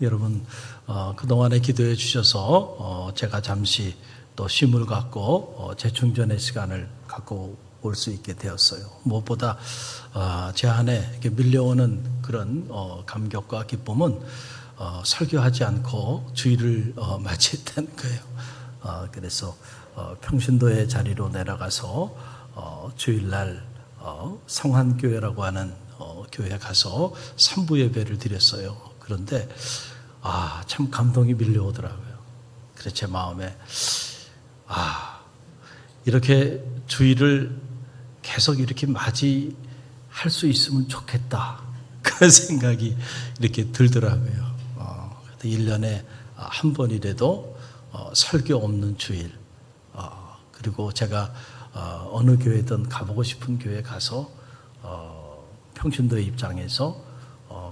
여러분 그동안에 기도해 주셔서 제가 잠시 또 쉼을 갖고 재충전의 시간을 갖고 올 수 있게 되었어요. 무엇보다 제 안에 이렇게 밀려오는 그런 감격과 기쁨은 설교하지 않고 주일을 맞이했다는 거예요. 그래서 평신도의 자리로 내려가서 주일날 성한교회라고 하는 교회에 가서 3부 예배를 드렸어요. 그런데 참 감동이 밀려오더라고요. 그래서 제 마음에 이렇게 주일을 계속 이렇게 맞이할 수 있으면 좋겠다, 그런 생각이 이렇게 들더라고요. 1년에 한 번이라도 설교 없는 주일, 그리고 제가 어느 교회든 가보고 싶은 교회 가서 평신도의 입장에서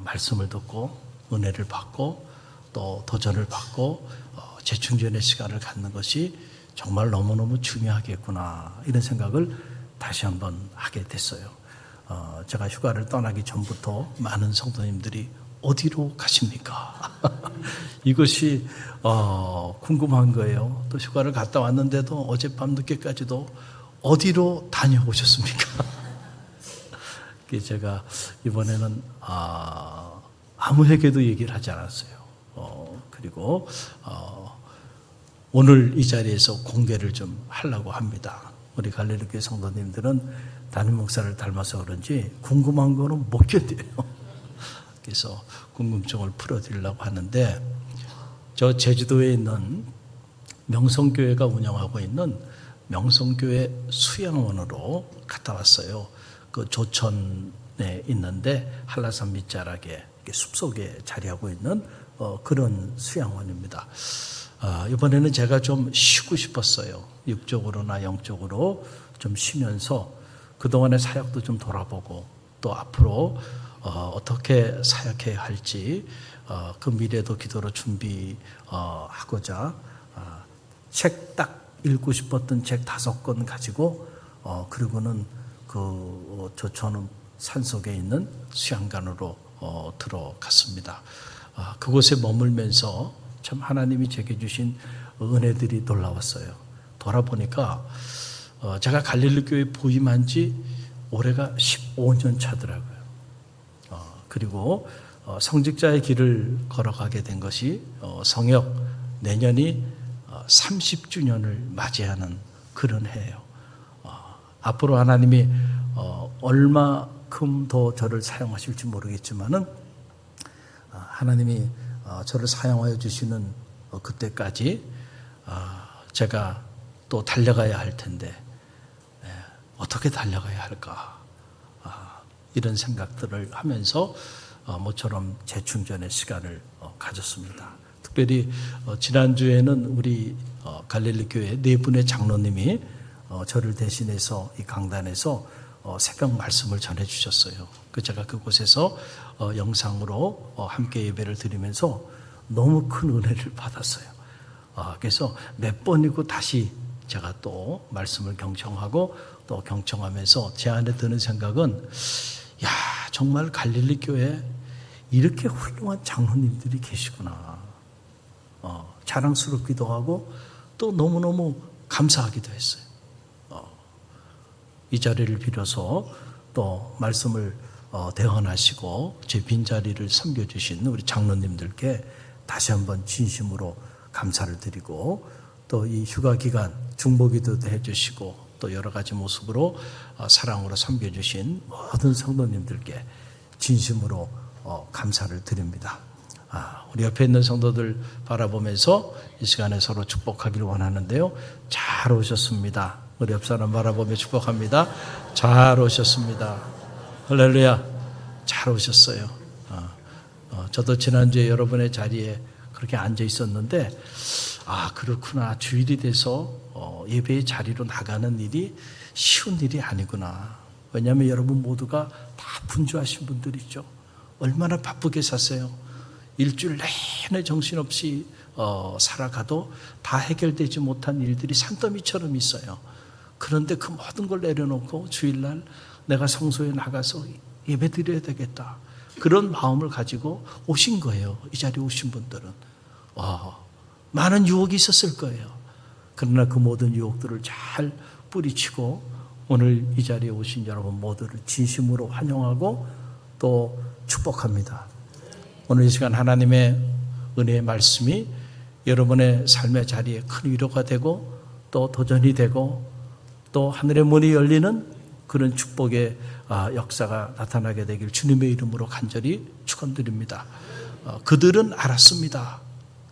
말씀을 듣고 은혜를 받고 또 도전을 받고 재충전의 시간을 갖는 것이 정말 너무너무 중요하겠구나, 이런 생각을 다시 한번 하게 됐어요. 제가 휴가를 떠나기 전부터 많은 성도님들이 어디로 가십니까? 이것이 궁금한 거예요. 또 휴가를 갔다 왔는데도 어젯밤 늦게까지도 어디로 다녀오셨습니까? 제가 이번에는 아무에게도 얘기를 하지 않았어요. 그리고 오늘 이 자리에서 공개를 좀 하려고 합니다. 우리 갈릴리교회 성도님들은 담임 목사를 닮아서 그런지 궁금한 거는 못 견뎌요. 그래서 궁금증을 풀어드리려고 하는데, 저 제주도에 있는 명성교회가 운영하고 있는 명성교회 수양원으로 갔다 왔어요. 그 조천에 있는데 한라산 밑자락에 숲속에 자리하고 있는 그런 수양원입니다. 이번에는 제가 좀 쉬고 싶었어요. 육적으로나 영적으로 좀 쉬면서 그동안의 사역도 좀 돌아보고 또 앞으로 어떻게 사역해야 할지 그 미래도 기도로 준비하고자 책 딱 읽고 싶었던 책 5권 가지고 그리고는 그 조천 산속에 있는 수양관으로 들어갔습니다. 그곳에 머물면서 참 하나님이 제게 주신 은혜들이 놀라웠어요. 돌아보니까 제가 갈릴리 교회 부임한 지 올해가 15년 차더라고요. 그리고 성직자의 길을 걸어가게 된 것이 성역 내년이 30주년을 맞이하는 그런 해예요. 앞으로 하나님이 얼마큼 더 저를 사용하실지 모르겠지만은 하나님이 저를 사용하여 주시는 그때까지 제가 또 달려가야 할 텐데 어떻게 달려가야 할까, 이런 생각들을 하면서 모처럼 재충전의 시간을 가졌습니다. 특별히 지난주에는 우리 갈릴리 교회 4분의 장로님이 저를 대신해서 이 강단에서 새벽 말씀을 전해 주셨어요. 제가 그곳에서 영상으로 함께 예배를 드리면서 너무 큰 은혜를 받았어요. 그래서 몇 번이고 다시 제가 또 말씀을 경청하고 또 경청하면서 제 안에 드는 생각은, 정말 갈릴리 교회에 이렇게 훌륭한 장로님들이 계시구나. 자랑스럽기도 하고 또 너무너무 감사하기도 했어요. 이 자리를 빌어서 또 말씀을 대언하시고 제 빈자리를 섬겨주신 우리 장로님들께 다시 한번 진심으로 감사를 드리고, 또 이 휴가 기간 중보기도도 해주시고 또 여러 가지 모습으로 사랑으로 섬겨주신 모든 성도님들께 진심으로 감사를 드립니다. 우리 옆에 있는 성도들 바라보면서 이 시간에 서로 축복하기를 원하는데요. 잘 오셨습니다. 우리 옆 사람 바라보며 축복합니다. 잘 오셨습니다. 할렐루야. 잘 오셨어요. 저도 지난주에 여러분의 자리에 그렇게 앉아 있었는데, 그렇구나. 주일이 돼서 예배의 자리로 나가는 일이 쉬운 일이 아니구나. 왜냐하면 여러분 모두가 다 분주하신 분들이죠. 얼마나 바쁘게 사세요. 일주일 내내 정신없이 살아가도 다 해결되지 못한 일들이 산더미처럼 있어요. 그런데 그 모든 걸 내려놓고 주일날 내가 성소에 나가서 예배 드려야 되겠다. 그런 마음을 가지고 오신 거예요. 이 자리에 오신 분들은. 많은 유혹이 있었을 거예요. 그러나 그 모든 유혹들을 잘 뿌리치고 오늘 이 자리에 오신 여러분 모두를 진심으로 환영하고 또 축복합니다. 오늘 이 시간 하나님의 은혜의 말씀이 여러분의 삶의 자리에 큰 위로가 되고 또 도전이 되고 또 하늘의 문이 열리는 그런 축복의 역사가 나타나게 되길 주님의 이름으로 간절히 축원드립니다. 그들은 알았습니다.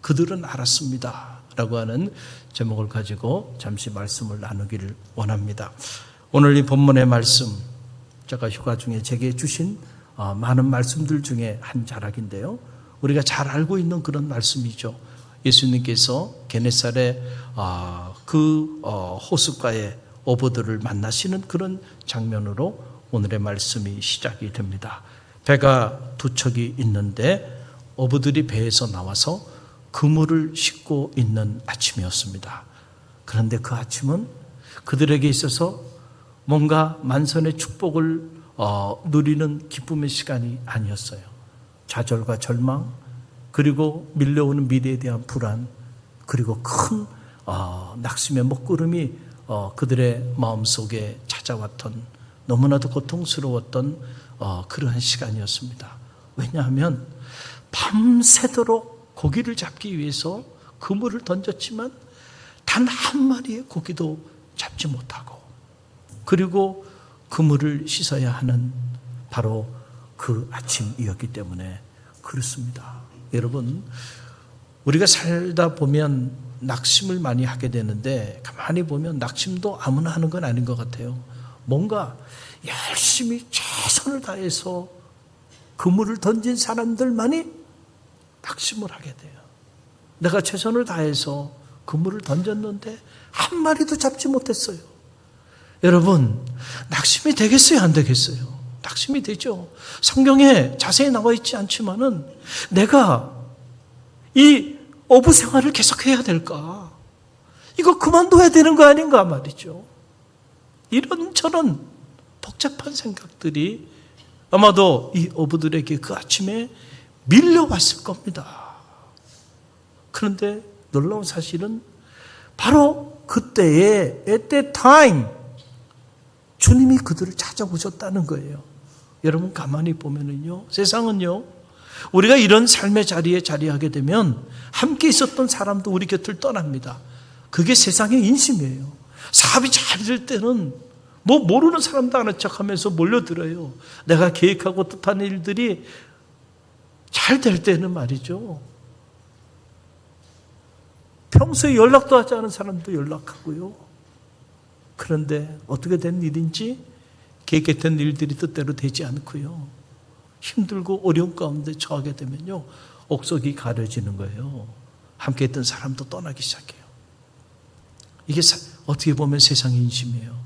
그들은 알았습니다. 라고 하는 제목을 가지고 잠시 말씀을 나누기를 원합니다. 오늘 이 본문의 말씀, 제가 휴가 중에 제게 주신 많은 말씀들 중에 한 자락인데요. 우리가 잘 알고 있는 그런 말씀이죠. 예수님께서 게네사렛 그 호숫가에 어부들을 만나시는 그런 장면으로 오늘의 말씀이 시작이 됩니다. 배가 두 척이 있는데 어부들이 배에서 나와서 그물을 싣고 있는 아침이었습니다. 그런데 그 아침은 그들에게 있어서 뭔가 만선의 축복을 누리는 기쁨의 시간이 아니었어요. 좌절과 절망, 그리고 밀려오는 미래에 대한 불안, 그리고 큰 낙심의 먹구름이 그들의 마음속에 찾아왔던 너무나도 고통스러웠던 그러한 시간이었습니다. 왜냐하면 밤새도록 고기를 잡기 위해서 그물을 던졌지만 단 한 마리의 고기도 잡지 못하고, 그리고 그물을 씻어야 하는 바로 그 아침이었기 때문에 그렇습니다. 여러분, 우리가 살다 보면 낙심을 많이 하게 되는데 가만히 보면 낙심도 아무나 하는 건 아닌 것 같아요. 뭔가 열심히 최선을 다해서 그물을 던진 사람들만이 낙심을 하게 돼요. 내가 최선을 다해서 그물을 던졌는데 한 마리도 잡지 못했어요. 여러분, 낙심이 되겠어요, 안 되겠어요? 낙심이 되죠. 성경에 자세히 나와 있지 않지만은 내가 이 어부 생활을 계속해야 될까? 이거 그만둬야 되는 거 아닌가 말이죠. 이런저런 복잡한 생각들이 아마도 이 어부들에게 그 아침에 밀려왔을 겁니다. 그런데 놀라운 사실은 바로 그때에 at that time 주님이 그들을 찾아오셨다는 거예요. 여러분 가만히 보면은요, 세상은요, 우리가 이런 삶의 자리에 자리하게 되면 함께 있었던 사람도 우리 곁을 떠납니다. 그게 세상의 인심이에요. 사업이 잘 될 때는 뭐 모르는 사람도 아는 척하면서 몰려들어요. 내가 계획하고 뜻하는 일들이 잘 될 때는 말이죠, 평소에 연락도 하지 않은 사람도 연락하고요. 그런데 어떻게 된 일인지 계획했던 일들이 뜻대로 되지 않고요, 힘들고 어려운 가운데 처하게 되면요, 옥석이 가려지는 거예요. 함께 했던 사람도 떠나기 시작해요. 이게 어떻게 보면 세상의 인심이에요.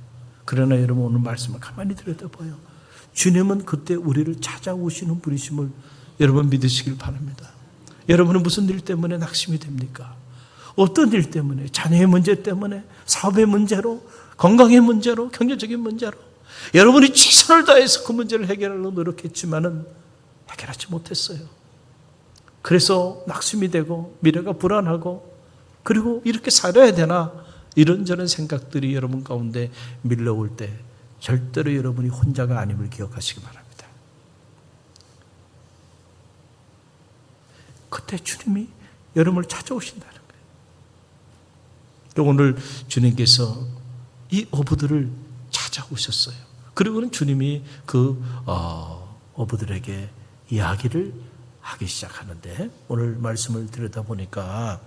그러나 여러분, 오늘 말씀을 가만히 들여다봐요. 주님은 그때 우리를 찾아오시는 분이심을 여러분 믿으시길 바랍니다. 여러분은 무슨 일 때문에 낙심이 됩니까? 어떤 일 때문에? 자녀의 문제 때문에? 사업의 문제로? 건강의 문제로? 경제적인 문제로? 여러분이 최선을 다해서 그 문제를 해결하려고 노력했지만은 해결하지 못했어요. 그래서 낙심이 되고 미래가 불안하고, 그리고 이렇게 살아야 되나, 이런저런 생각들이 여러분 가운데 밀려올 때 절대로 여러분이 혼자가 아님을 기억하시기 바랍니다. 그때 주님이 여러분을 찾아오신다는 거예요. 오늘 주님께서 이 어부들을 찾아오셨어요. 그리고는 주님이 그 어부들에게 이야기를 하기 시작하는데, 오늘 말씀을 들여다보니까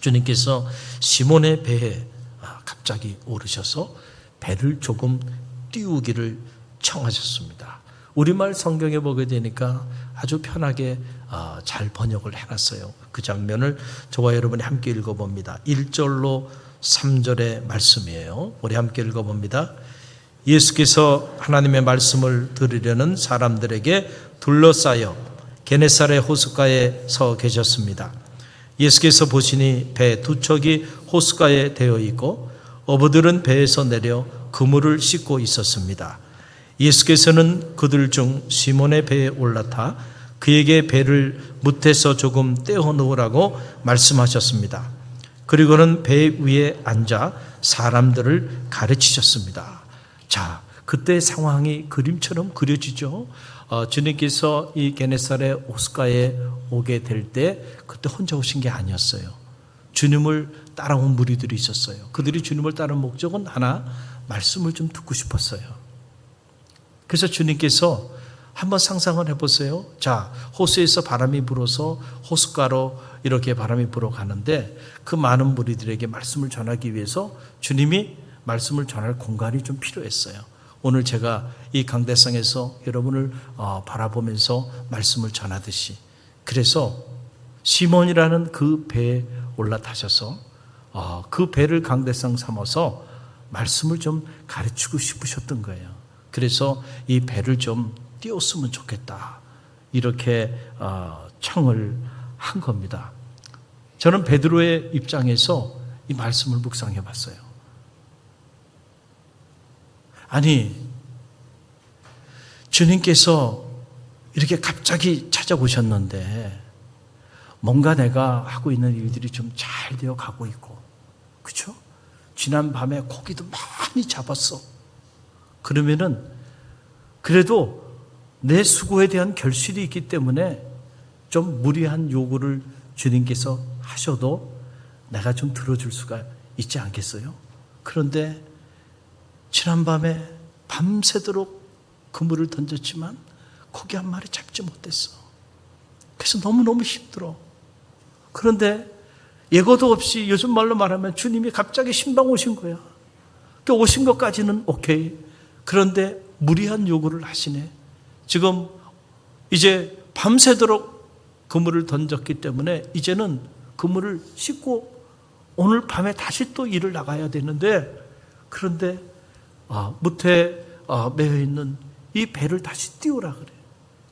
주님께서 시몬의 배에 갑자기 오르셔서 배를 조금 띄우기를 청하셨습니다. 우리말 성경에 보게 되니까 아주 편하게 잘 번역을 해놨어요. 그 장면을 저와 여러분이 함께 읽어봅니다. 1절로 3절의 말씀이에요. 우리 함께 읽어봅니다. 예수께서 하나님의 말씀을 들으려는 사람들에게 둘러싸여 게네사렛 호숫가에 서 계셨습니다. 예수께서 보시니 배 두 척이 호숫가에 되어 있고 어부들은 배에서 내려 그물을 싣고 있었습니다. 예수께서는 그들 중 시몬의 배에 올라타 그에게 배를 뭇에서 조금 떼어 놓으라고 말씀하셨습니다. 그리고는 배 위에 앉아 사람들을 가르치셨습니다. 자, 그때 상황이 그림처럼 그려지죠. 주님께서 이 게네사렛 호숫가에 오게 될 때 그때 혼자 오신 게 아니었어요. 주님을 따라온 무리들이 있었어요. 그들이 주님을 따른 목적은 하나, 말씀을 좀 듣고 싶었어요. 그래서 주님께서 한번 상상을 해보세요. 자, 호수에서 바람이 불어서 호숫가로 이렇게 바람이 불어가는데 그 많은 무리들에게 말씀을 전하기 위해서 주님이 말씀을 전할 공간이 좀 필요했어요. 오늘 제가 이 강대상에서 여러분을 바라보면서 말씀을 전하듯이, 그래서 시몬이라는 그 배에 올라타셔서 그 배를 강대상 삼아서 말씀을 좀 가르치고 싶으셨던 거예요. 그래서 이 배를 좀 띄웠으면 좋겠다, 이렇게 청을 한 겁니다. 저는 베드로의 입장에서 이 말씀을 묵상해 봤어요. 아니, 주님께서 이렇게 갑자기 찾아오셨는데 뭔가 내가 하고 있는 일들이 좀 잘 되어 가고 있고, 그렇죠? 지난 밤에 고기도 많이 잡았어. 그러면은 그래도 내 수고에 대한 결실이 있기 때문에 좀 무리한 요구를 주님께서 하셔도 내가 좀 들어줄 수가 있지 않겠어요? 그런데 지난밤에 밤새도록 그물을 던졌지만 고기 한 마리 잡지 못했어. 그래서 너무너무 힘들어. 그런데 예고도 없이 요즘 말로 말하면 주님이 갑자기 신방 오신 거야. 그 오신 것까지는 오케이. 그런데 무리한 요구를 하시네. 지금 이제 밤새도록 그물을 던졌기 때문에 이제는 그물을 씻고 오늘 밤에 다시 또 일을 나가야 되는데, 그런데 무태 매여 있는 이 배를 다시 띄우라 그래.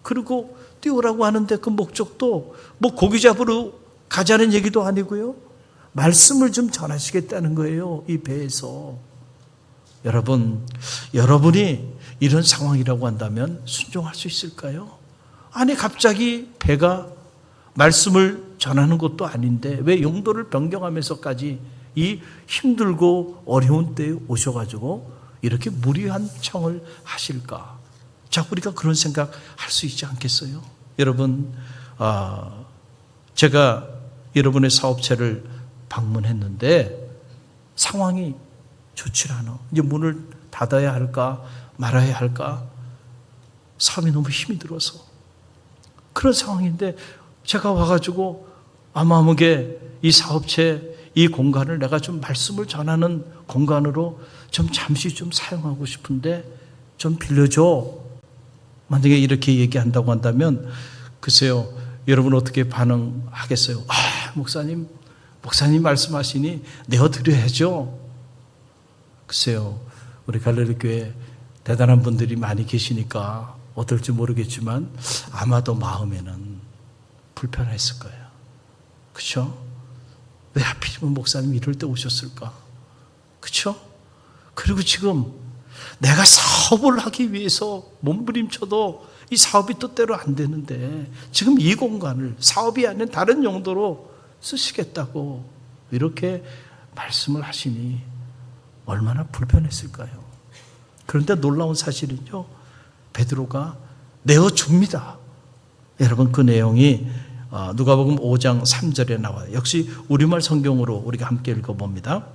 그리고 띄우라고 하는데 그 목적도 뭐 고기 잡으러 가자는 얘기도 아니고요. 말씀을 좀 전하시겠다는 거예요. 이 배에서. 여러분이 이런 상황이라고 한다면 순종할 수 있을까요? 아니, 갑자기 배가 말씀을 전하는 것도 아닌데 왜 용도를 변경하면서까지 이 힘들고 어려운 때에 오셔가지고 이렇게 무리한 청을 하실까? 자, 우리가 그런 생각 할 수 있지 않겠어요? 여러분, 제가 여러분의 사업체를 방문했는데 상황이 좋지 않아. 이제 문을 닫아야 할까 말아야 할까, 사업이 너무 힘이 들어서 그런 상황인데 제가 와가지고 아마무게 이 사업체 이 공간을 내가 좀 말씀을 전하는 공간으로 좀 잠시 좀 사용하고 싶은데 좀 빌려줘. 만약에 이렇게 얘기한다고 한다면 글쎄요, 여러분 어떻게 반응하겠어요? 목사님 말씀하시니 내어드려야죠. 글쎄요, 우리 갈릴리 교회 대단한 분들이 많이 계시니까 어떨지 모르겠지만 아마도 마음에는 불편했을 거예요. 그렇죠? 왜 하필이면 목사님 이럴 때 오셨을까? 그렇죠? 그리고 지금 내가 사업을 하기 위해서 몸부림쳐도 이 사업이 뜻대로 안 되는데 지금 이 공간을 사업이 아닌 다른 용도로 쓰시겠다고 이렇게 말씀을 하시니 얼마나 불편했을까요? 그런데 놀라운 사실은요, 베드로가 내어줍니다. 여러분, 그 내용이 누가복음 5장 3절에 나와요. 역시 우리말 성경으로 우리가 함께 읽어봅니다.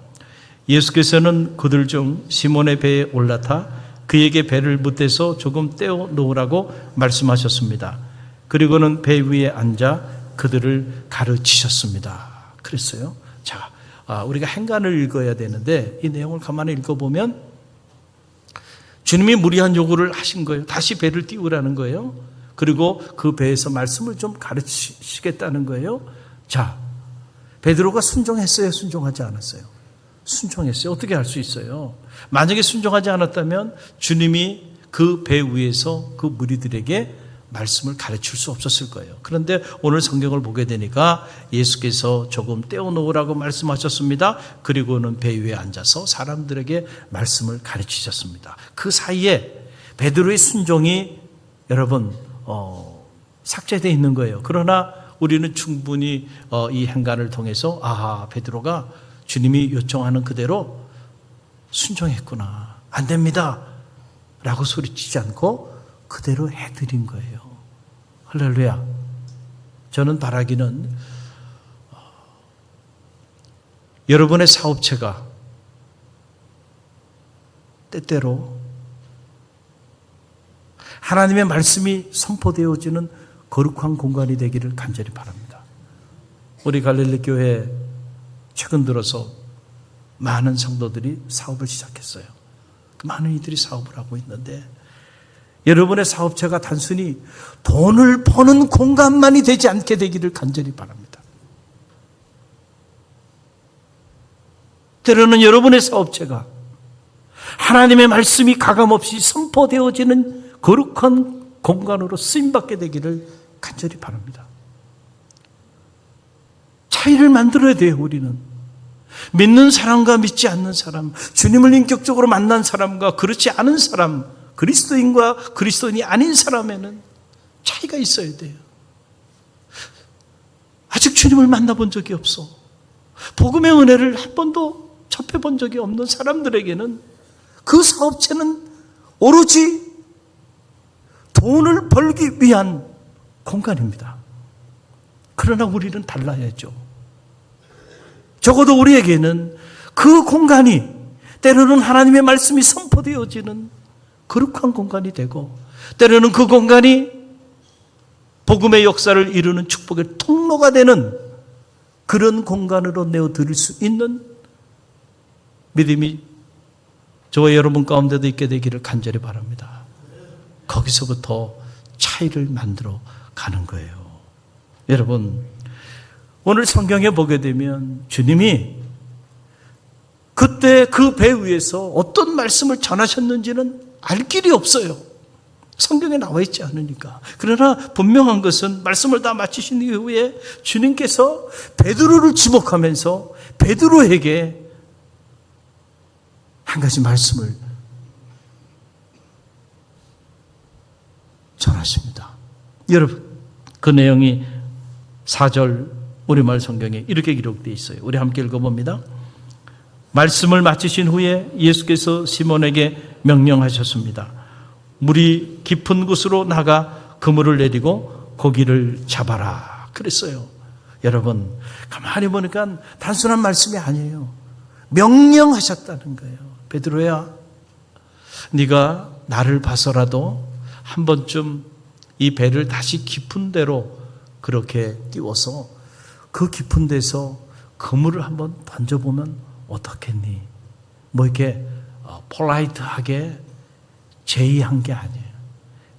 예수께서는 그들 중 시몬의 배에 올라타 그에게 배를 뭇에서 조금 떼어 놓으라고 말씀하셨습니다. 그리고는 배 위에 앉아 그들을 가르치셨습니다. 그랬어요. 자, 우리가 행간을 읽어야 되는데 이 내용을 가만히 읽어보면 주님이 무리한 요구를 하신 거예요. 다시 배를 띄우라는 거예요. 그리고 그 배에서 말씀을 좀 가르치시겠다는 거예요. 자, 베드로가 순종했어요? 순종하지 않았어요? 순종했어요. 어떻게 할 수 있어요? 만약에 순종하지 않았다면 주님이 그 배 위에서 그 무리들에게 말씀을 가르칠 수 없었을 거예요. 그런데 오늘 성경을 보게 되니까 예수께서 조금 떼어놓으라고 말씀하셨습니다. 그리고는 배 위에 앉아서 사람들에게 말씀을 가르치셨습니다. 그 사이에 베드로의 순종이 여러분 삭제되어 있는 거예요. 그러나 우리는 충분히 이 행간을 통해서 베드로가 주님이 요청하는 그대로 순종했구나. 안 됩니다. 라고 소리치지 않고 그대로 해드린 거예요. 할렐루야. 저는 바라기는 여러분의 사업체가 때때로 하나님의 말씀이 선포되어지는 거룩한 공간이 되기를 간절히 바랍니다. 우리 갈릴리 교회 최근 들어서 많은 성도들이 사업을 시작했어요. 많은 이들이 사업을 하고 있는데 여러분의 사업체가 단순히 돈을 버는 공간만이 되지 않게 되기를 간절히 바랍니다. 때로는 여러분의 사업체가 하나님의 말씀이 가감없이 선포되어지는 거룩한 공간으로 쓰임받게 되기를 간절히 바랍니다. 차이를 만들어야 돼요. 우리는 믿는 사람과 믿지 않는 사람, 주님을 인격적으로 만난 사람과 그렇지 않은 사람, 그리스도인과 그리스도인이 아닌 사람에는 차이가 있어야 돼요. 아직 주님을 만나본 적이 없어, 복음의 은혜를 한 번도 접해본 적이 없는 사람들에게는 그 사업체는 오로지 돈을 벌기 위한 공간입니다. 그러나 우리는 달라야죠. 적어도 우리에게는 그 공간이 때로는 하나님의 말씀이 선포되어지는 거룩한 공간이 되고, 때로는 그 공간이 복음의 역사를 이루는 축복의 통로가 되는 그런 공간으로 내어드릴 수 있는 믿음이 저와 여러분 가운데도 있게 되기를 간절히 바랍니다. 거기서부터 차이를 만들어 가는 거예요. 여러분, 오늘 성경에 보게 되면 주님이 그때 그 배 위에서 어떤 말씀을 전하셨는지는 알 길이 없어요. 성경에 나와 있지 않으니까. 그러나 분명한 것은 말씀을 다 마치신 이후에 주님께서 베드로를 지목하면서 베드로에게 한 가지 말씀을 전하십니다. 여러분, 그 내용이 4절 우리말 성경에 이렇게 기록되어 있어요. 우리 함께 읽어봅니다. 말씀을 마치신 후에 예수께서 시몬에게 명령하셨습니다. 물이 깊은 곳으로 나가 그물을 내리고 고기를 잡아라 그랬어요. 여러분, 가만히 보니까 단순한 말씀이 아니에요. 명령하셨다는 거예요. 베드로야, 네가 나를 봐서라도 한 번쯤 이 배를 다시 깊은 데로 그렇게 띄워서 그 깊은 데서 그물을 한번 던져보면 어떻겠니? 뭐 이렇게 폴라이트하게 제의한 게 아니에요.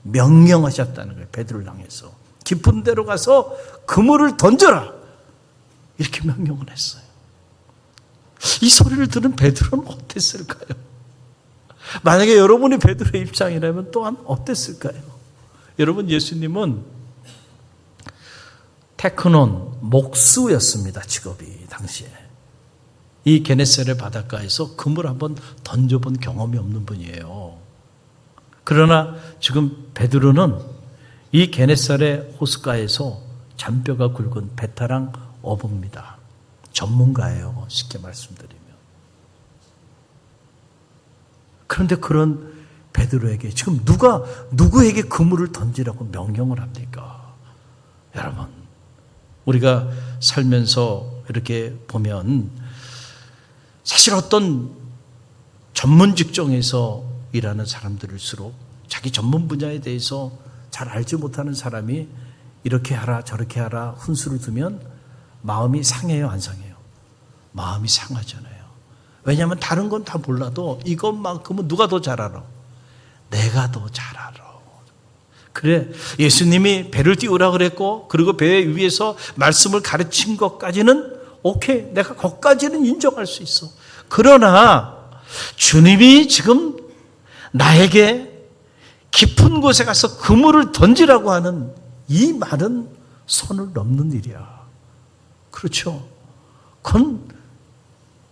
명령하셨다는 거예요. 베드로를 향해서 깊은 데로 가서 그물을 던져라 이렇게 명령을 했어요. 이 소리를 들은 베드로는 어땠을까요? 만약에 여러분이 베드로의 입장이라면 또한 어땠을까요? 여러분, 예수님은 테크논, 목수였습니다. 직업이 당시에. 이 게네사렛 바닷가에서 그물 한번 던져본 경험이 없는 분이에요. 그러나 지금 베드로는 이 게네사렛 호숫가에서 잔뼈가 굵은 베테랑 어부입니다. 전문가예요. 쉽게 말씀드리면. 그런데 그런 베드로에게 지금 누구에게 그물을 던지라고 명령을 합니까? 여러분, 우리가 살면서 이렇게 보면 사실 어떤 전문 직종에서 일하는 사람들일수록 자기 전문 분야에 대해서 잘 알지 못하는 사람이 이렇게 하라 저렇게 하라 훈수를 두면 마음이 상해요, 안 상해요? 마음이 상하잖아요. 왜냐하면 다른 건 다 몰라도 이것만큼은 누가 더 잘 알아? 내가 더 잘 알아. 그래, 예수님이 배를 띄우라 그랬고 그리고 배 위에서 말씀을 가르친 것까지는 오케이, 내가 거기까지는 인정할 수 있어. 그러나 주님이 지금 나에게 깊은 곳에 가서 그물을 던지라고 하는 이 말은 선을 넘는 일이야. 그렇죠? 그건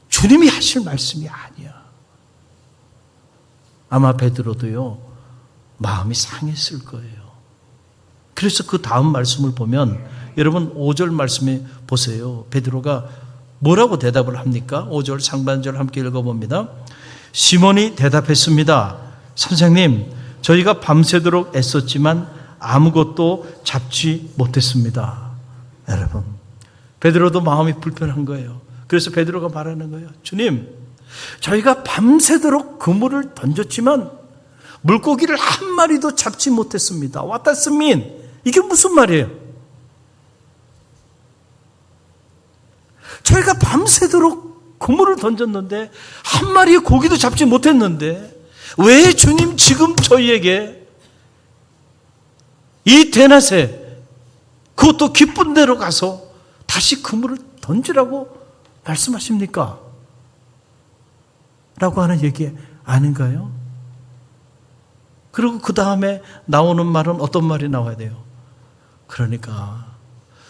주님이 하실 말씀이 아니야. 아마 베드로도요, 마음이 상했을 거예요. 그래서 그 다음 말씀을 보면 여러분 5절 말씀에 보세요. 베드로가 뭐라고 대답을 합니까? 5절 상반절 함께 읽어봅니다. 시몬이 대답했습니다. 선생님, 저희가 밤새도록 애썼지만 아무것도 잡지 못했습니다. 여러분, 베드로도 마음이 불편한 거예요. 그래서 베드로가 말하는 거예요. 주님, 저희가 밤새도록 그물을 던졌지만 물고기를 한 마리도 잡지 못했습니다. What does it mean? 이게 무슨 말이에요? 저희가 밤새도록 그물을 던졌는데 한 마리의 고기도 잡지 못했는데 왜 주님 지금 저희에게 이 대낮에 그것도 기쁜 데로 가서 다시 그물을 던지라고 말씀하십니까? 라고 하는 얘기 아닌가요? 그리고 그 다음에 나오는 말은 어떤 말이 나와야 돼요? 그러니까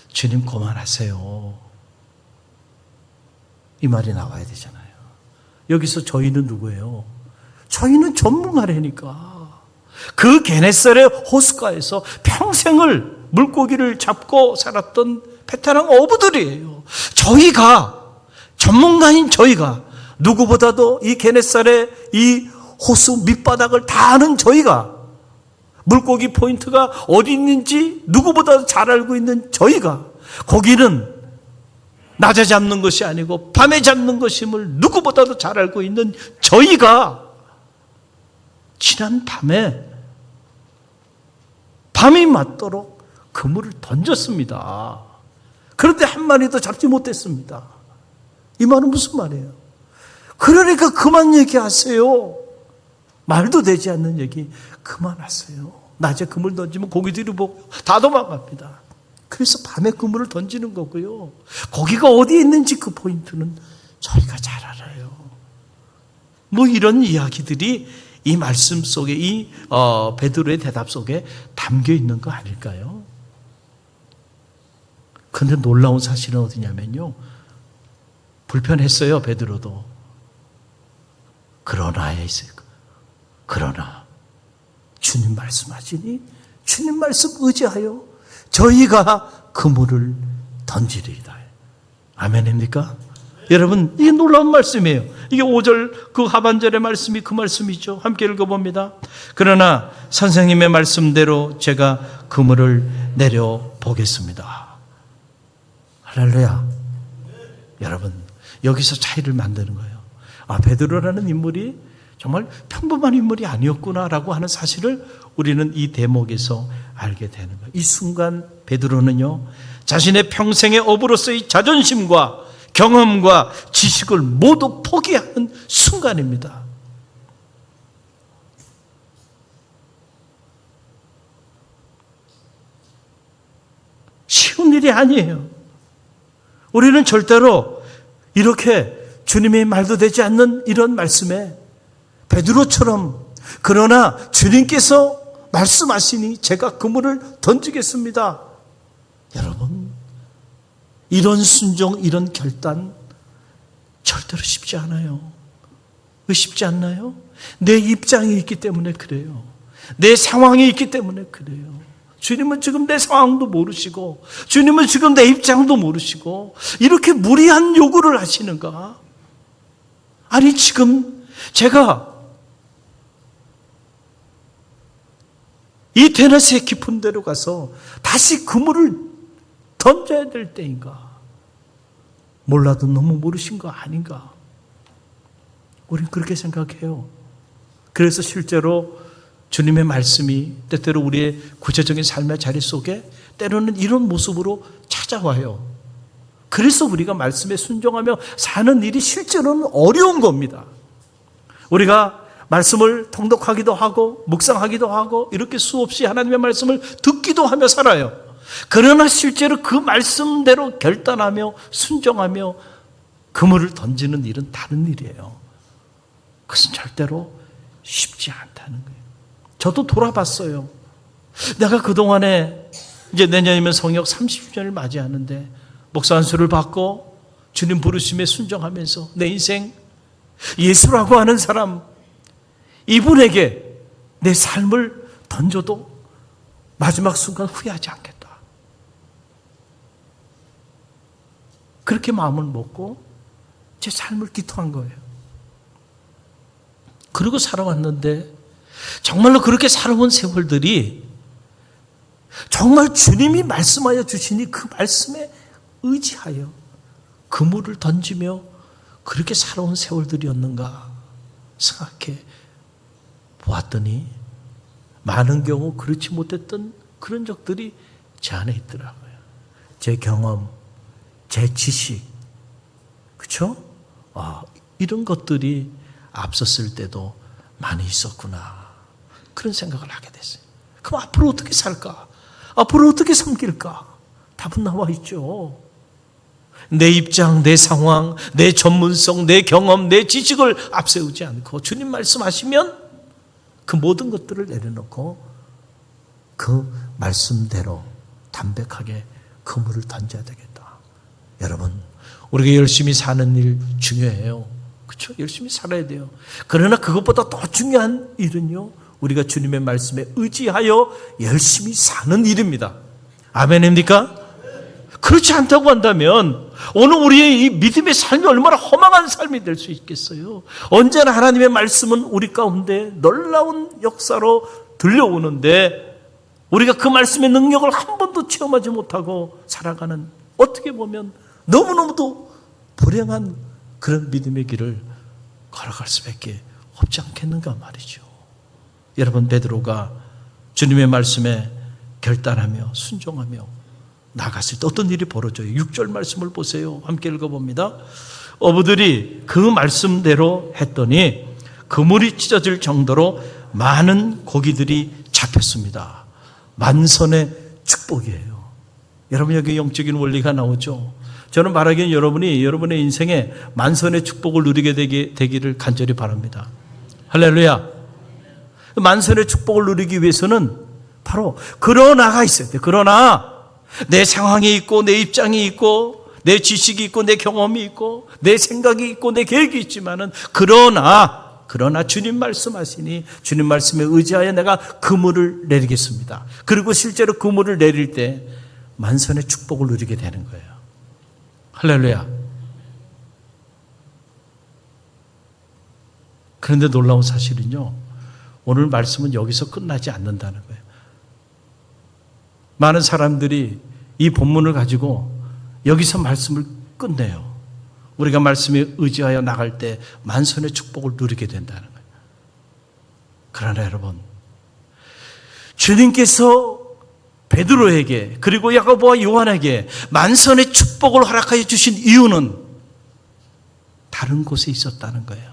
주님 그만하세요. 이 말이 나와야 되잖아요. 여기서 저희는 누구예요? 저희는 전문가라니까. 그 게네사렛 호숫가에서 평생을 물고기를 잡고 살았던 베테랑 어부들이에요. 저희가, 전문가인 저희가, 누구보다도 이 게네사렛 이 호수 밑바닥을 다 아는 저희가, 물고기 포인트가 어디 있는지 누구보다도 잘 알고 있는 저희가, 고기는 낮에 잡는 것이 아니고 밤에 잡는 것임을 누구보다도 잘 알고 있는 저희가 지난 밤에 밤이 맞도록 그물을 던졌습니다. 그런데 한 마리도 잡지 못했습니다. 이 말은 무슨 말이에요? 그러니까 그만 얘기하세요. 말도 되지 않는 얘기 그만하세요. 낮에 그물 던지면 고기들이 보고 다 도망갑니다. 그래서 밤에 그물을 던지는 거고요. 고기가 어디에 있는지 그 포인트는 저희가 잘 알아요. 뭐 이런 이야기들이 이 말씀 속에, 이 베드로의 대답 속에 담겨 있는 거 아닐까요? 그런데 놀라운 사실은 어디냐면요, 불편했어요. 베드로도. 그러나에 있어요. 그러나 주님 말씀하시니 주님 말씀 의지하여 저희가 그물을 던지리이다. 아멘입니까? 여러분, 이게 놀라운 말씀이에요. 이게 5절 그 하반절의 말씀이 그 말씀이죠. 함께 읽어봅니다. 그러나 선생님의 말씀대로 제가 그물을 내려보겠습니다. 할렐루야. 여러분, 여기서 차이를 만드는 거예요. 아, 베드로라는 인물이 정말 평범한 인물이 아니었구나라고 하는 사실을 우리는 이 대목에서 알게 되는 거예요. 이 순간 베드로는요, 자신의 평생의 어부로서의 자존심과 경험과 지식을 모두 포기하는 순간입니다. 쉬운 일이 아니에요. 우리는 절대로 이렇게 주님의 말도 되지 않는 이런 말씀에 베드로처럼, 그러나 주님께서 말씀하시니 제가 그물을 던지겠습니다. 여러분, 이런 순종, 이런 결단 절대로 쉽지 않아요. 왜 쉽지 않나요? 내 입장이 있기 때문에 그래요. 내 상황이 있기 때문에 그래요. 주님은 지금 내 상황도 모르시고, 주님은 지금 내 입장도 모르시고, 이렇게 무리한 요구를 하시는가? 아니, 지금 제가 이 데나스의 깊은 데로 가서 다시 그물을 던져야 될 때인가? 몰라도 너무 모르신 거 아닌가? 우린 그렇게 생각해요. 그래서 실제로 주님의 말씀이 때때로 우리의 구체적인 삶의 자리 속에 때로는 이런 모습으로 찾아와요. 그래서 우리가 말씀에 순종하며 사는 일이 실제로는 어려운 겁니다. 우리가 말씀을 통독하기도 하고 묵상하기도 하고 이렇게 수없이 하나님의 말씀을 듣기도 하며 살아요. 그러나 실제로 그 말씀대로 결단하며 순종하며 그물을 던지는 일은 다른 일이에요. 그것은 절대로 쉽지 않다는 거예요. 저도 돌아봤어요. 내가 그동안에 이제 내년이면 성역 30주년을 맞이하는데 목사 안수를 받고 주님 부르심에 순종하면서 내 인생 예수라고 하는 사람, 이분에게 내 삶을 던져도 마지막 순간 후회하지 않겠다. 그렇게 마음을 먹고 제 삶을 기도한 거예요. 그리고 살아왔는데 정말로 그렇게 살아온 세월들이 정말 주님이 말씀하여 주시니 그 말씀에 의지하여 그물을 던지며 그렇게 살아온 세월들이었는가 생각해 보았더니 많은 경우 그렇지 못했던 그런 적들이 제 안에 있더라고요. 제 경험, 제 지식, 그렇죠? 이런 것들이 앞섰을 때도 많이 있었구나. 그런 생각을 하게 됐어요. 그럼 앞으로 어떻게 살까? 앞으로 어떻게 섬길까? 답은 나와 있죠. 내 입장, 내 상황, 내 전문성, 내 경험, 내 지식을 앞세우지 않고 주님 말씀하시면 그 모든 것들을 내려놓고 그 말씀대로 담백하게 그물을 던져야 되겠다. 여러분, 우리가 열심히 사는 일 중요해요. 그렇죠? 열심히 살아야 돼요. 그러나 그것보다 더 중요한 일은요, 우리가 주님의 말씀에 의지하여 열심히 사는 일입니다. 아멘입니까? 그렇지 않다고 한다면 오늘 우리의 이 믿음의 삶이 얼마나 허망한 삶이 될 수 있겠어요. 언제나 하나님의 말씀은 우리 가운데 놀라운 역사로 들려오는데 우리가 그 말씀의 능력을 한 번도 체험하지 못하고 살아가는, 어떻게 보면 너무너무도 불행한 그런 믿음의 길을 걸어갈 수밖에 없지 않겠는가 말이죠. 여러분, 베드로가 주님의 말씀에 결단하며 순종하며 나갔을 때 어떤 일이 벌어져요? 6절 말씀을 보세요. 함께 읽어봅니다. 어부들이 그 말씀대로 했더니 그물이 찢어질 정도로 많은 고기들이 잡혔습니다. 만선의 축복이에요. 여러분, 여기 영적인 원리가 나오죠. 저는 말하기는 여러분이 여러분의 인생에 만선의 축복을 누리게 되기를 간절히 바랍니다. 할렐루야. 만선의 축복을 누리기 위해서는 바로 그러나가 있어야 돼요. 그러나 내 상황이 있고 내 입장이 있고 내 지식이 있고 내 경험이 있고 내 생각이 있고 내 계획이 있지만은 그러나 주님 말씀하시니 주님 말씀에 의지하여 내가 그물을 내리겠습니다. 그리고 실제로 그물을 내릴 때 만선의 축복을 누리게 되는 거예요. 할렐루야. 그런데 놀라운 사실은요, 오늘 말씀은 여기서 끝나지 않는다는 거예요. 많은 사람들이 이 본문을 가지고 여기서 말씀을 끝내요. 우리가 말씀에 의지하여 나갈 때 만선의 축복을 누리게 된다는 거예요. 그러나 여러분, 주님께서 베드로에게 그리고 야고보와 요한에게 만선의 축복을 허락하여 주신 이유는 다른 곳에 있었다는 거예요.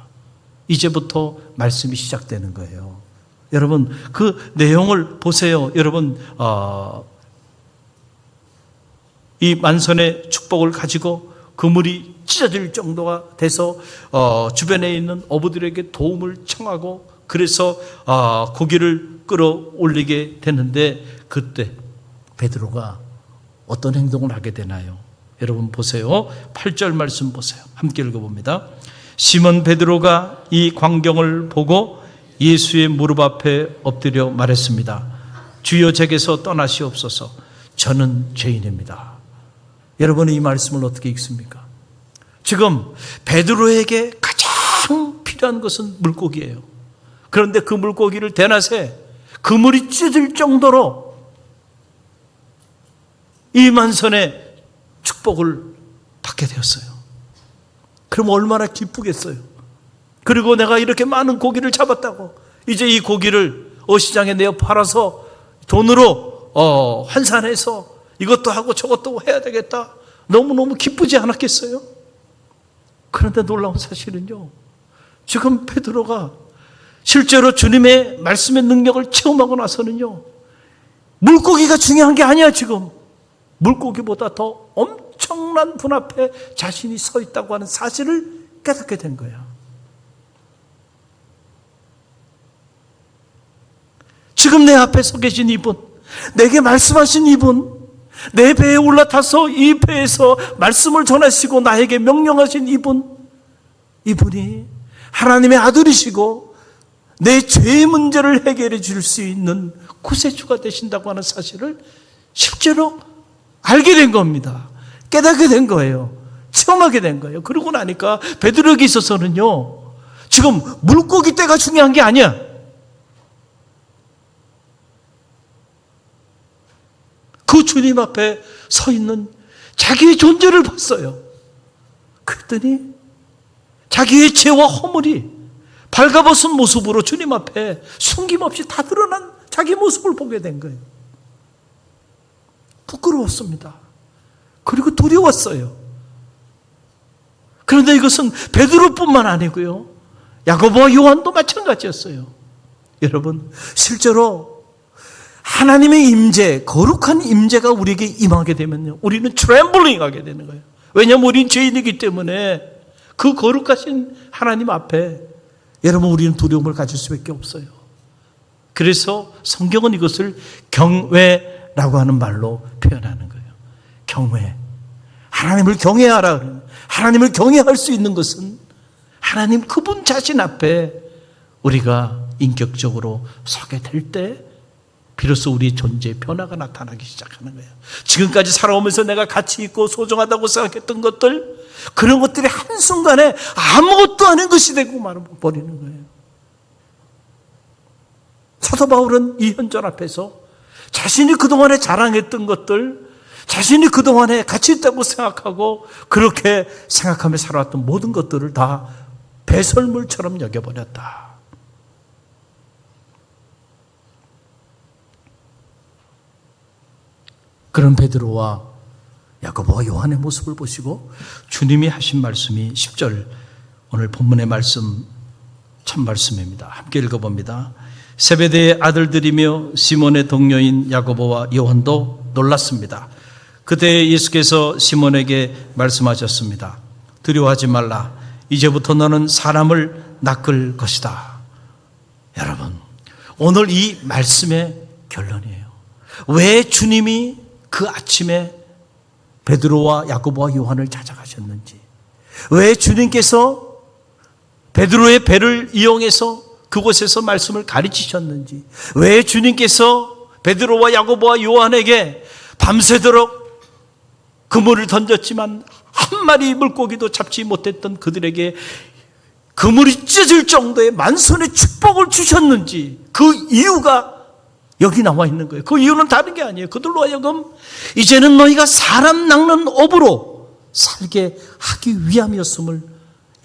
이제부터 말씀이 시작되는 거예요. 여러분, 그 내용을 보세요. 여러분, 이 만선의 축복을 가지고 그물이 찢어질 정도가 돼서 주변에 있는 어부들에게 도움을 청하고 그래서 고기를 끌어올리게 되는데 그때 베드로가 어떤 행동을 하게 되나요? 여러분 보세요. 8절 말씀 보세요. 함께 읽어봅니다. 시몬 베드로가 이 광경을 보고 예수의 무릎 앞에 엎드려 말했습니다. 주여, 제게서 떠나시옵소서. 저는 죄인입니다. 여러분이 이 말씀을 어떻게 읽습니까? 지금 베드로에게 가장 필요한 것은 물고기예요. 그런데 그 물고기를 대낮에 그물이 찢어질 정도로 이 만선의 축복을 받게 되었어요. 그럼 얼마나 기쁘겠어요. 그리고 내가 이렇게 많은 고기를 잡았다고 이제 이 고기를 어시장에 내어 팔아서 돈으로 환산해서 이것도 하고 저것도 해야 되겠다. 너무너무 기쁘지 않았겠어요? 그런데 놀라운 사실은요, 지금 베드로가 실제로 주님의 말씀의 능력을 체험하고 나서는요, 물고기가 중요한 게 아니야. 지금 물고기보다 더 엄청난 분 앞에 자신이 서 있다고 하는 사실을 깨닫게 된 거야. 지금 내 앞에 서 계신 이분, 내게 말씀하신 이분, 내 배에 올라타서 이 배에서 말씀을 전하시고 나에게 명령하신 이분이 하나님의 아들이시고 내 죄의 문제를 해결해 줄 수 있는 구세주가 되신다고 하는 사실을 실제로 알게 된 겁니다. 깨닫게 된 거예요. 체험하게 된 거예요. 그러고 나니까 베드로에게 있어서는요, 지금 물고기 떼가 중요한 게 아니야. 그 주님 앞에 서 있는 자기의 존재를 봤어요. 그랬더니 자기의 죄와 허물이 발가벗은 모습으로 주님 앞에 숨김없이 다 드러난 자기 모습을 보게 된 거예요. 부끄러웠습니다. 그리고 두려웠어요. 그런데 이것은 베드로뿐만 아니고요, 야고보와 요한도 마찬가지였어요. 여러분, 실제로 하나님의 임재, 거룩한 임재가 우리에게 임하게 되면요, 우리는 트렘블링 하게 되는 거예요. 왜냐하면 우리는 죄인이기 때문에 그 거룩하신 하나님 앞에 여러분, 우리는 두려움을 가질 수밖에 없어요. 그래서 성경은 이것을 경외라고 하는 말로 표현하는 거예요. 경외. 하나님을 경외하라 그래요. 하나님을 경외할 수 있는 것은 하나님 그분 자신 앞에 우리가 인격적으로 서게 될 때 비로소 우리의 존재의 변화가 나타나기 시작하는 거예요. 지금까지 살아오면서 내가 가치 있고 소중하다고 생각했던 것들, 그런 것들이 한순간에 아무것도 아닌 것이 되고 말아버리는 거예요. 사도 바울은 이 현존 앞에서 자신이 그동안에 자랑했던 것들, 자신이 그동안에 가치 있다고 생각하고 그렇게 생각하며 살아왔던 모든 것들을 다 배설물처럼 여겨버렸다. 그런 베드로와 야고보와 요한의 모습을 보시고 주님이 하신 말씀이 10절, 오늘 본문의 말씀 참 말씀입니다. 함께 읽어봅니다. 세베대의 아들들이며 시몬의 동료인 야고보와 요한도 놀랐습니다. 그때 예수께서 시몬에게 말씀하셨습니다. 두려워하지 말라. 이제부터 너는 사람을 낚을 것이다. 여러분, 오늘 이 말씀의 결론이에요. 왜 주님이 그 아침에 베드로와 야고보와 요한을 찾아가셨는지, 왜 주님께서 베드로의 배를 이용해서 그곳에서 말씀을 가르치셨는지, 왜 주님께서 베드로와 야고보와 요한에게 밤새도록 그물을 던졌지만 한 마리 물고기도 잡지 못했던 그들에게 그물이 찢어질 정도의 만선의 축복을 주셨는지, 그 이유가 여기 나와 있는 거예요. 그 이유는 다른 게 아니에요. 그들로 하여금 이제는 너희가 사람 낚는 업으로 살게 하기 위함이었음을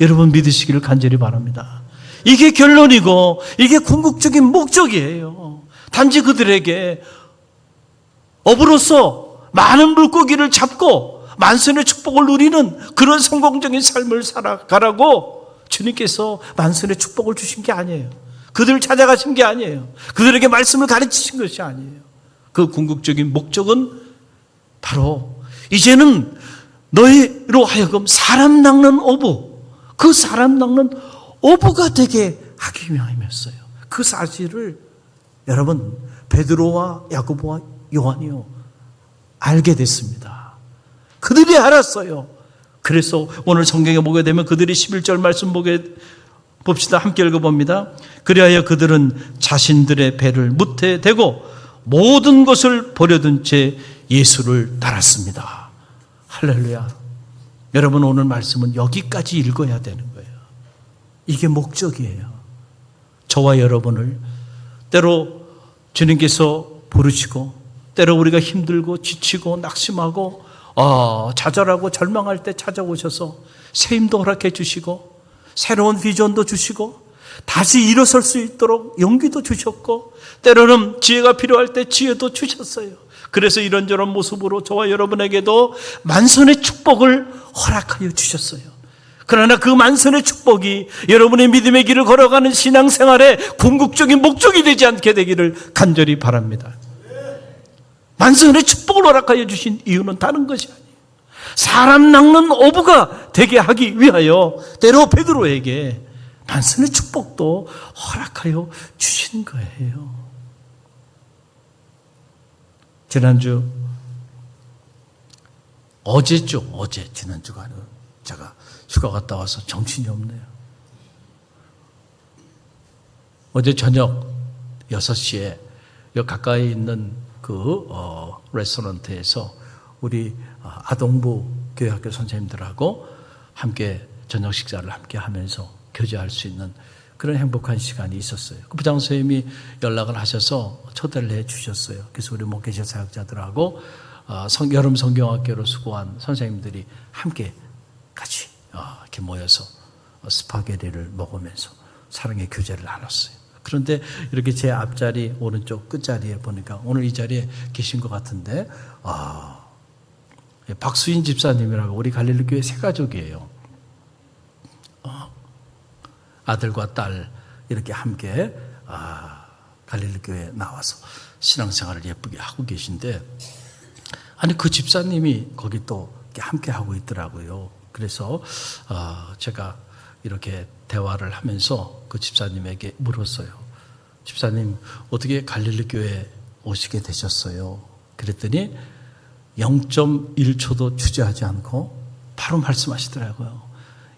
여러분 믿으시기를 간절히 바랍니다. 이게 결론이고 이게 궁극적인 목적이에요. 단지 그들에게 업으로서 많은 물고기를 잡고 만선의 축복을 누리는 그런 성공적인 삶을 살아가라고 주님께서 만선의 축복을 주신 게 아니에요. 그들을 찾아가신 게 아니에요. 그들에게 말씀을 가르치신 것이 아니에요. 그 궁극적인 목적은 바로 이제는 너희로 하여금 사람 낚는 어부, 그 사람 낚는 어부가 되게 하기 위함이었어요. 그 사실을 여러분 베드로와 야고보와 요한이요 알게 됐습니다. 그들이 알았어요. 그래서 오늘 성경에 보게 되면 그들이 11절 말씀 봅시다. 함께 읽어봅니다. 그리하여 그들은 자신들의 배를 무태에 대고 모든 것을 버려둔 채 예수를 따랐습니다. 할렐루야. 여러분, 오늘 말씀은 여기까지 읽어야 되는 거예요. 이게 목적이에요. 저와 여러분을 때로 주님께서 부르시고, 때로 우리가 힘들고 지치고 낙심하고 좌절하고 절망할 때 찾아오셔서 새 힘도 허락해 주시고 새로운 비전도 주시고 다시 일어설 수 있도록 용기도 주셨고, 때로는 지혜가 필요할 때 지혜도 주셨어요. 그래서 이런저런 모습으로 저와 여러분에게도 만선의 축복을 허락하여 주셨어요. 그러나 그 만선의 축복이 여러분의 믿음의 길을 걸어가는 신앙생활의 궁극적인 목적이 되지 않게 되기를 간절히 바랍니다. 만선의 축복을 허락하여 주신 이유는 다른 것이 아니에요. 사람 낚는 어부가 되게 하기 위하여 때로 베드로에게 만선의 축복도 허락하여 주신 거예요. 지난주 어제죠. 지난주가 제가 휴가 갔다 와서 정신이 없네요. 어제 저녁 6시에 여기 가까이 있는 그 레스토랑에서 우리 아동부 교회학교 선생님들하고 함께 저녁 식사를 함께 하면서 교제할 수 있는 그런 행복한 시간이 있었어요. 그 부장 선생님이 연락을 하셔서 초대를 해 주셨어요. 그래서 우리 목회자 사역자들하고 여름 성경학교로 수고한 선생님들이 함께 같이 이렇게 모여서 스파게티를 먹으면서 사랑의 교제를 나눴어요. 그런데 이렇게 제 앞자리 오른쪽 끝자리에 보니까 오늘 이 자리에 계신 것 같은데 박수인 집사님이라고 우리 갈릴리 교회 세 가족이에요. 아들과 딸 이렇게 함께 갈릴리 교회에 나와서 신앙생활을 예쁘게 하고 계신데 아니 그 집사님이 거기 또 함께 하고 있더라고요. 그래서 제가 이렇게 대화를 하면서 그 집사님에게 물었어요. 집사님 어떻게 갈릴리 교회에 오시게 되셨어요? 그랬더니 0.1초도 주저하지 않고 바로 말씀하시더라고요.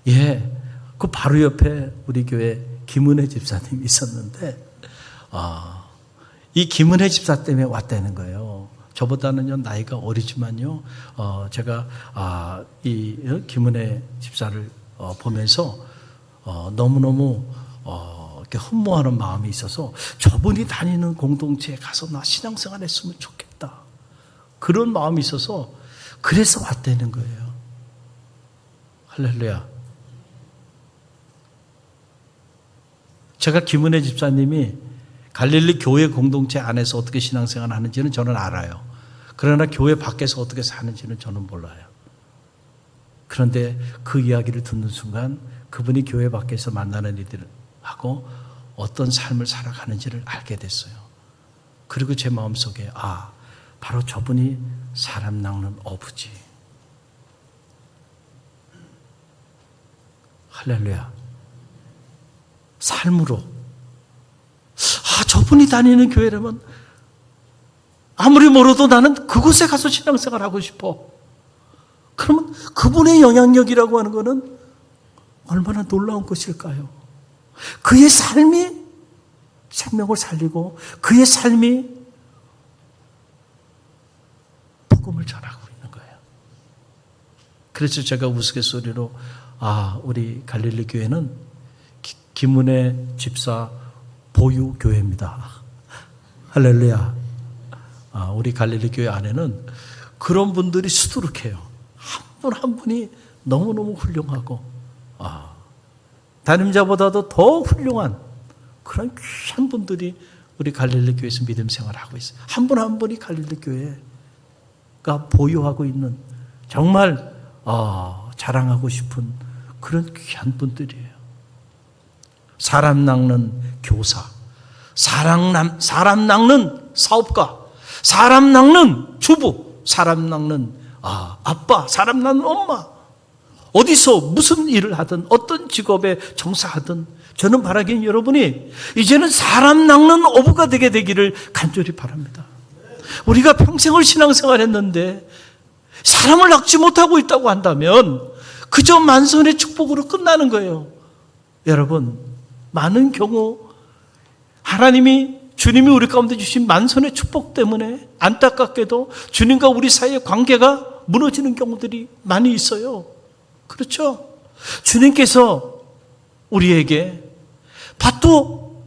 예, 그 바로 옆에 우리 교회 김은혜 집사님이 있었는데 이 김은혜 집사 때문에 왔다는 거예요. 저보다는요 나이가 어리지만요 제가 이 김은혜 집사를 보면서 너무너무 이렇게 흠모하는 마음이 있어서 저분이 다니는 공동체에 가서 나 신앙생활 했으면 좋겠다. 그런 마음이 있어서 그래서 왔다는 거예요. 할렐루야. 제가 김은혜 집사님이 갈릴리 교회 공동체 안에서 어떻게 신앙생활 하는지는 저는 알아요. 그러나 교회 밖에서 어떻게 사는지는 저는 몰라요. 그런데 그 이야기를 듣는 순간 그분이 교회 밖에서 만나는 이들하고 어떤 삶을 살아가는지를 알게 됐어요. 그리고 제 마음속에 바로 저분이 사람 낚는 어부지. 할렐루야. 삶으로 저분이 다니는 교회라면 아무리 멀어도 나는 그곳에 가서 신앙생활 하고 싶어. 그러면 그분의 영향력이라고 하는 것은 얼마나 놀라운 것일까요? 그의 삶이 생명을 살리고 그의 삶이 복음을 전하고 있는 거예요. 그래서 제가 우스갯소리로 우리 갈릴리 교회는 김은혜 집사 보유 교회입니다. 할렐루야. 우리 갈릴리 교회 안에는 그런 분들이 수두룩해요. 한 분 한 분이 너무너무 훌륭하고 담임자보다도 더 훌륭한 그런 귀한 분들이 우리 갈릴리 교회에서 믿음 생활을 하고 있어요. 한 분 한 분이 갈릴리 교회가 보유하고 있는 정말 자랑하고 싶은 그런 귀한 분들이에요. 사람 낚는 교사, 사람 낚는 사업가, 사람 낚는 주부, 사람 낚는 아빠, 사람 낚는 엄마. 어디서 무슨 일을 하든 어떤 직업에 종사하든 저는 바라기는 여러분이 이제는 사람 낚는 어부가 되기를 간절히 바랍니다. 우리가 평생을 신앙생활 했는데 사람을 낚지 못하고 있다고 한다면 그저 만선의 축복으로 끝나는 거예요. 여러분, 많은 경우 주님이 우리 가운데 주신 만선의 축복 때문에 안타깝게도 주님과 우리 사이의 관계가 무너지는 경우들이 많이 있어요. 그렇죠? 주님께서 우리에게 밭도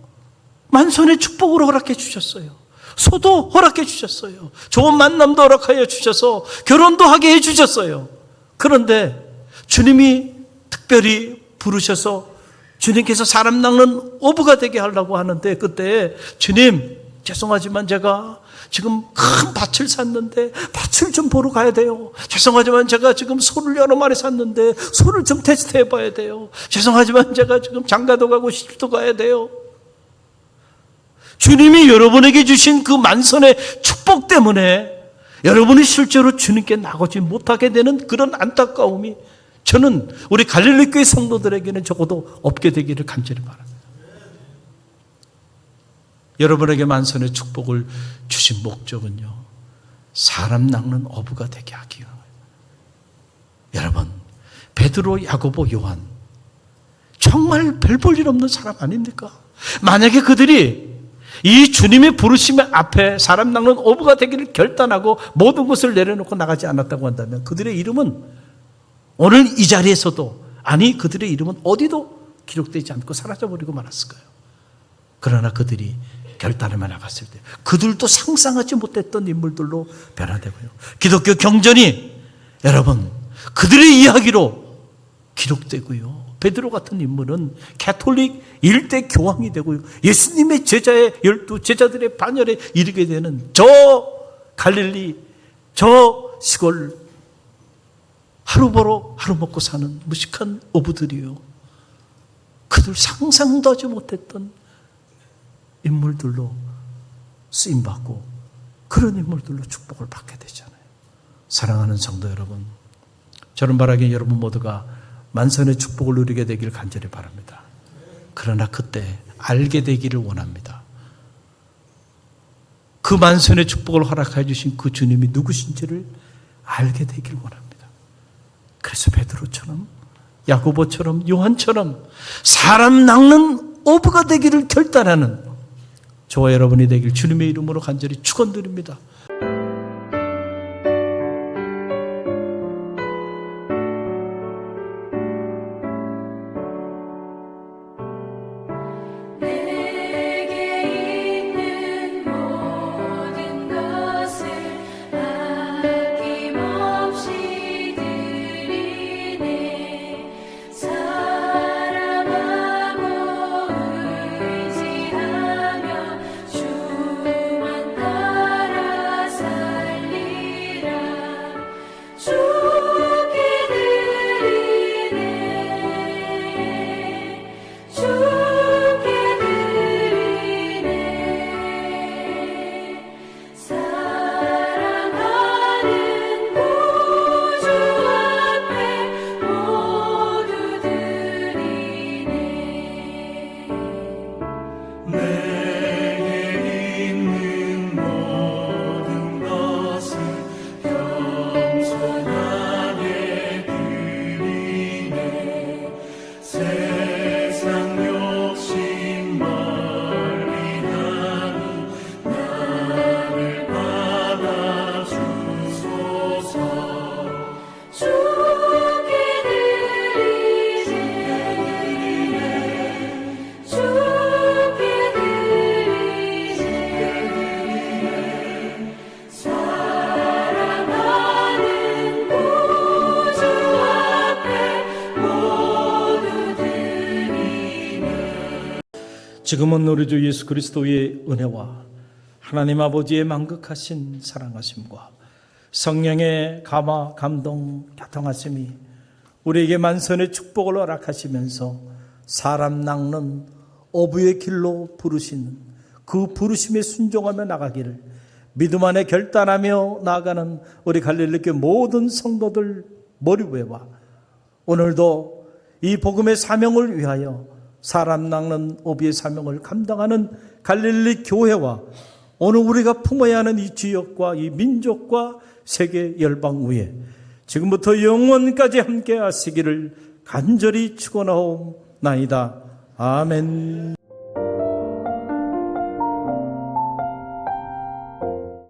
만선의 축복으로 허락해 주셨어요. 소도 허락해 주셨어요. 좋은 만남도 허락하여 주셔서 결혼도 하게 해 주셨어요. 그런데 주님이 특별히 부르셔서 주님께서 사람 낚는 어부가 되게 하려고 하는데 그때 주님 죄송하지만 제가 지금 큰 밭을 샀는데 밭을 좀 보러 가야 돼요. 죄송하지만 제가 지금 소를 여러 마리 샀는데 소를 좀 테스트 해봐야 돼요. 죄송하지만 제가 지금 장가도 가고 시집도 가야 돼요. 주님이 여러분에게 주신 그 만선의 축복 때문에 여러분이 실제로 주님께 나가지 못하게 되는 그런 안타까움이 저는 우리 갈릴리 교회 성도들에게는 적어도 없게 되기를 간절히 바랍니다. 여러분에게 만선의 축복을 주신 목적은요, 사람 낚는 어부가 되게 하기 위함이에요. 여러분, 베드로, 야고보, 요한 정말 별 볼 일 없는 사람 아닙니까? 만약에 그들이 이 주님의 부르심 앞에 사람 낚는 어부가 되기를 결단하고 모든 것을 내려놓고 나가지 않았다고 한다면 그들의 이름은 오늘 이 자리에서도, 아니 그들의 이름은 어디도 기록되지 않고 사라져버리고 말았을 거예요. 그러나 그들이 결단하며 나갔을 때 그들도 상상하지 못했던 인물들로 변화되고요. 기독교 경전이 여러분 그들의 이야기로 기록되고요. 베드로 같은 인물은 가톨릭 일대 교황이 되고요. 예수님의 제자의 12 제자들의 반열에 이르게 되는 저 갈릴리 저 시골 하루 벌어 하루 먹고 사는 무식한 어부들이요. 그들 상상도 하지 못했던 인물들로 쓰임받고 그런 인물들로 축복을 받게 되잖아요. 사랑하는 성도 여러분, 저는 바라기에 여러분 모두가 만선의 축복을 누리게 되기를 간절히 바랍니다. 그러나 그때 알게 되기를 원합니다. 그 만선의 축복을 허락해 주신 그 주님이 누구신지를 알게 되기를 원합니다. 그래서 베드로처럼 야고보처럼 요한처럼 사람 낚는 어부가 되기를 결단하는 저와 여러분이 되길 주님의 이름으로 간절히 축원드립니다. 지금은 우리 주 예수 그리스도의 은혜와 하나님 아버지의 만극하신 사랑하심과 성령의 감화, 감동, 교통하심이 우리에게 만선의 축복을 허락하시면서 사람 낚는 어부의 길로 부르시는 그 부르심에 순종하며 나가기를 믿음 안에 결단하며 나아가는 우리 갈릴리교회 모든 성도들 머리부에와 오늘도 이 복음의 사명을 위하여 사람 낚는 어부의 사명을 감당하는 갈릴리 교회와 오늘 우리가 품어야 하는 이 지역과 이 민족과 세계 열방 위에 지금부터 영원까지 함께 하시기를 간절히 축원하옵나이다. 아멘.